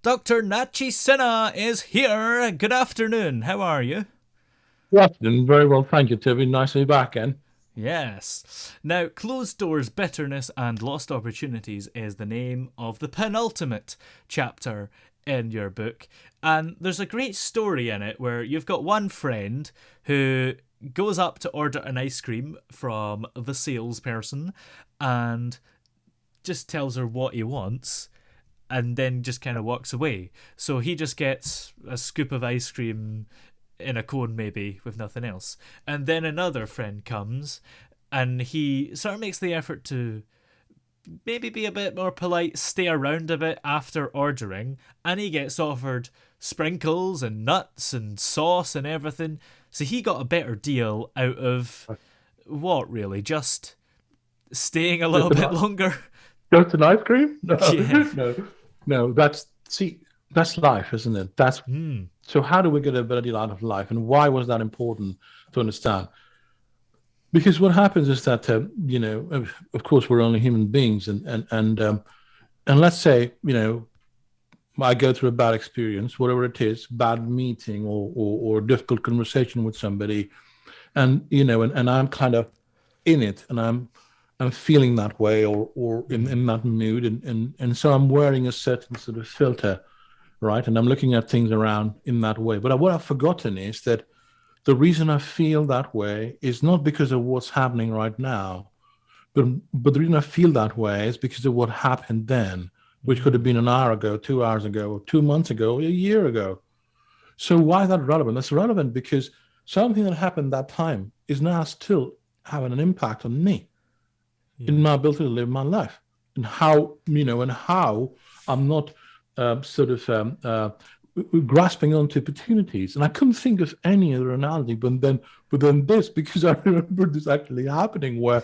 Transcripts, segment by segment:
Dr. Nachi Sinha is here. Good afternoon. How are you? Good afternoon. Very well, thank you, Toby. Nice to be back again. Yes. Now, Closed Doors, Bitterness and Lost Opportunities is the name of the penultimate chapter in your book. And there's a great story in it where you've got one friend who goes up to order an ice cream from the salesperson and just tells her what he wants and then just kind of walks away. So he just gets a scoop of ice cream in a cone, maybe, with nothing else. And then another friend comes and he sort of makes the effort to maybe be a bit more polite, stay around a bit after ordering, and he gets offered sprinkles and nuts and sauce and everything. So he got a better deal out of what, really? Just staying a little Just bit an, longer? just an ice cream? No, Yeah. no, no. That's life, isn't it? That's Hmm. so. How do we get a better deal out of life, and why was that important to understand? Because what happens is that of course, we're only human beings, and let's say I go through a bad experience, whatever it is, bad meeting or difficult conversation with somebody, and I'm kind of in it, and I'm feeling that way or Hmm. in that mood, and so I'm wearing a certain sort of filter, right? And I'm looking at things around in that way. But what I've forgotten is that the reason I feel that way is not because of what's happening right now, but the reason I feel that way is because of what happened then, which could have Hmm. been an hour ago, 2 hours ago, or 2 months ago, or a year ago. So why is that relevant? That's relevant because something that happened that time is now still having an impact on me in Yeah. my ability to live my life, and how I'm not sort of grasping onto opportunities. And I couldn't think of any other analogy but then this, because I remember this actually happening where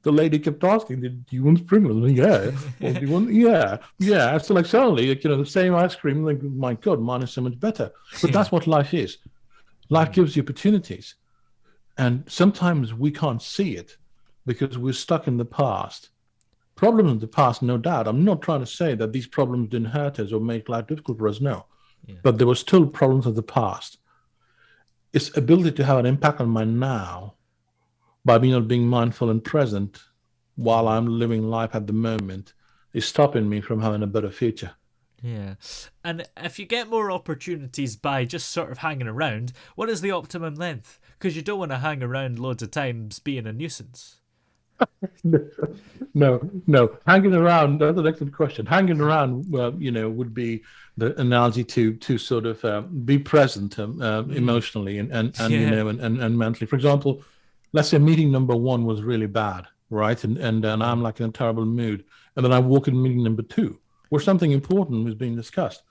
the lady kept asking, "Do you want sprinkles?" And yeah. Well, do you want? Yeah, yeah. So like suddenly, like, the same ice cream. Like, my God, mine is so much better. But Yeah. that's what life is. Life Hmm. gives you opportunities. And sometimes we can't see it because we're stuck in the past. Problems in the past, no doubt. I'm not trying to say that these problems didn't hurt us or make life difficult for us, no. Yeah. But there were still problems of the past. Its ability to have an impact on my now by being mindful and present while Hmm. I'm living life at the moment is stopping me from having a better future. Yeah. And if you get more opportunities by just sort of hanging around, what is the optimum length? Because you don't want to hang around loads of times being a nuisance. No, no. Hanging around, that's an excellent question. Hanging around, well, would be the analogy to sort of be present Hmm. emotionally and Yeah. and mentally. For example, let's say meeting number one was really bad, right? And Yeah. I'm like in a terrible mood. And then I walk in meeting number two, where something important was being discussed.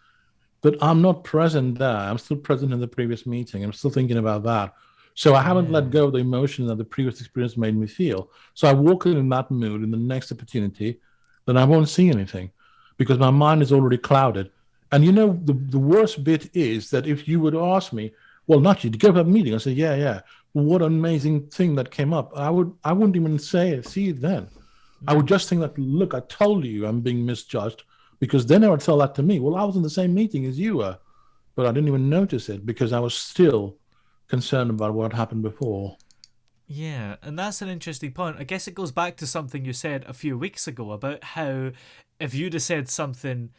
But I'm not present there. I'm still present in the previous meeting. I'm still thinking about that. So I haven't let Yeah. go of the emotion that the previous experience made me feel. So I walk in that mood in the next opportunity, then I won't see anything because my mind is already clouded. And the worst bit is that if you would ask me, well, Nachi, did you go to that meeting? I say, yeah, yeah. Well, what an amazing thing that came up. I wouldn't even see it then. I would Hmm. just think that, look, I told you I'm being misjudged, because then they would tell that to me. Well, I was in the same meeting as you were, but I didn't even notice it because I was still concerned about what happened before. Yeah, and that's an interesting point. I guess it goes back to something you said a few weeks ago about how if you'd have said something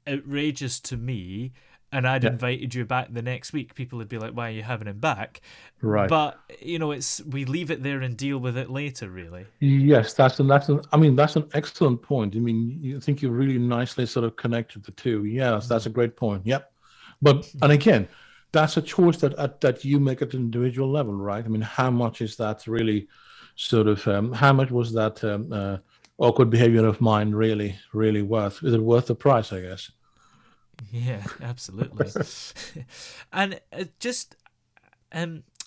outrageous to me and I'd Yeah, invited you back the next week, people would be like, why are you having him back? right. But, it's we leave it there and deal with it later, really. Yes, that's an excellent point. I mean, you think you really nicely sort of connected the two. Yes, that's Mm. a great point. Yep. But and again, that's a choice that you make at an individual level, right? I mean, how much is that really sort of how much was that awkward behavior of mine really worth? Is it worth the price, I guess? Yeah, absolutely. And just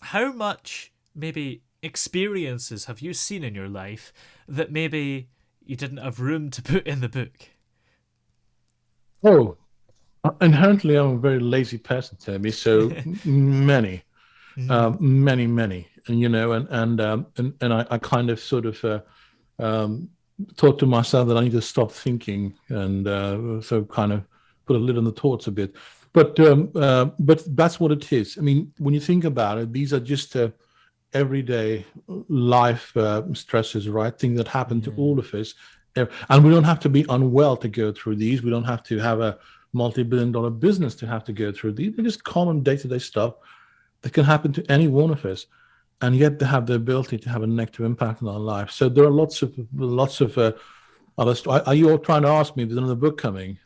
how much maybe experiences have you seen in your life that maybe you didn't have room to put in the book? Oh, inherently, I'm a very lazy person, Toby. So many, Mm. many, and I kind of sort of um, thought to myself that I need to stop thinking, and so kind of put a lid on the thoughts a bit. But that's what it is. I mean, when you think about it, these are just everyday life stresses, right? Things that happen to all of us. And we don't have to be unwell to go through these. We don't have to have a multi-billion-dollar business to have to go through these. They're just common day-to-day stuff that can happen to any one of us, and yet they have the ability to have a negative impact on our life. So there are lots of other. Are you all trying to ask me if there's another book coming?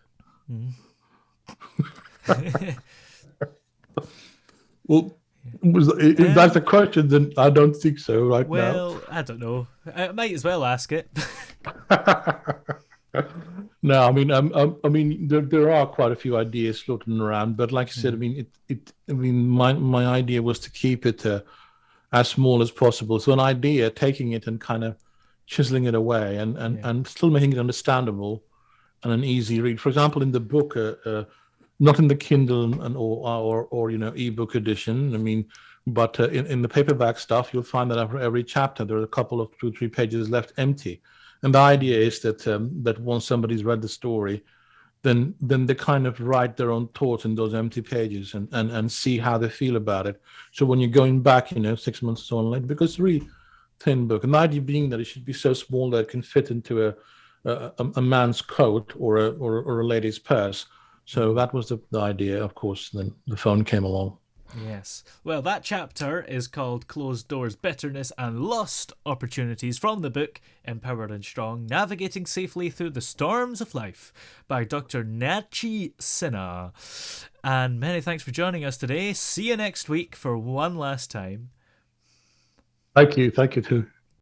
Well, if that's the question, then I don't think so right now. Well, I don't know. I might as well ask it. No, I mean, I mean, there are quite a few ideas floating around, but like I said, I mean, my idea was to keep it as small as possible. So an idea, taking it and kind of chiseling it away, and still making it understandable and an easy read. For example, in the book, not in the Kindle or ebook edition. I mean, but in the paperback stuff, you'll find that after every chapter there are a couple of 2-3 pages left empty. And the idea is that once somebody's read the story, then they kind of write their own thoughts in those empty pages and see how they feel about it. So when you're going back, 6 months or so on later, because it's a really thin book, and the idea being that it should be so small that it can fit into a man's coat or a lady's purse. So that was the idea. Of course, then the phone came along. Yes. Well, that chapter is called Closed Doors, Bitterness and Lost Opportunities, from the book Empowered and Strong, Navigating Safely Through the Storms of Life by Dr. Nachi Sinha. And many thanks for joining us today. See you next week for one last time. Thank you. Thank you too.